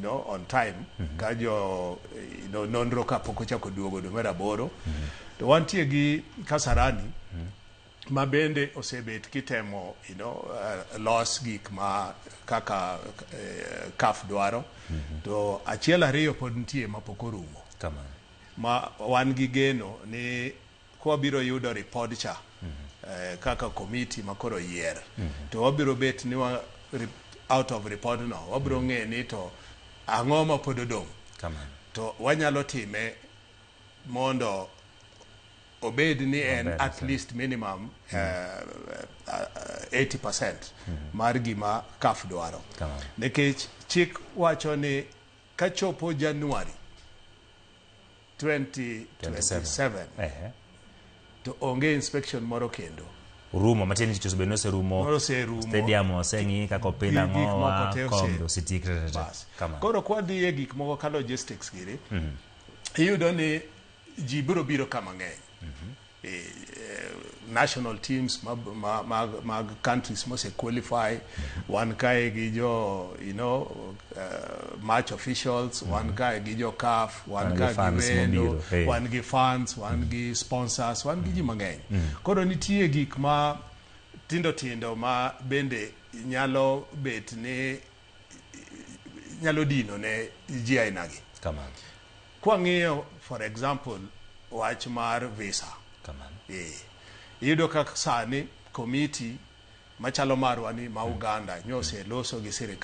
on time ka jo nonro ka pok ochako duogo dwe mar 8 to wantie gi Kasarani ma bende osebet kitemo los gik ma kaka CAF dwaro to achiel ariyo pod nitie ma pok orumo ma wan gi geno ni kwa biro yudo report cha kaka committee makoro yier to wabiro bet ni out of report no wabiro ng'e ni to ang'o ma pod odong' to wanyalo time mondo obed ni en at least minimum 80% mar gima CAF dwaro nikech chik wacho ni kachopo January 2027 to onge inspection moro kendo rumo matini chicho beno se rumo stadium osengi kako pila ngowa kombe sitikre kama koro kwadi ye gik moko ka logistics giri iyudo ni ji biro kama ng'eny national teams mag countries mose qualify one kae gi jo match officials one kae gi jo CAF one kae gi wendo one gi fans one gi sponsors one gi ji mang'eny koro nitie gik ma tindo ma bende nyalo bet ni nyalo dino ne ji ainagi kwa ng'iyo for example wach mar visa iyudo kaka sani committee machalo marwa ni ma Uganda nyose loso gi sirikal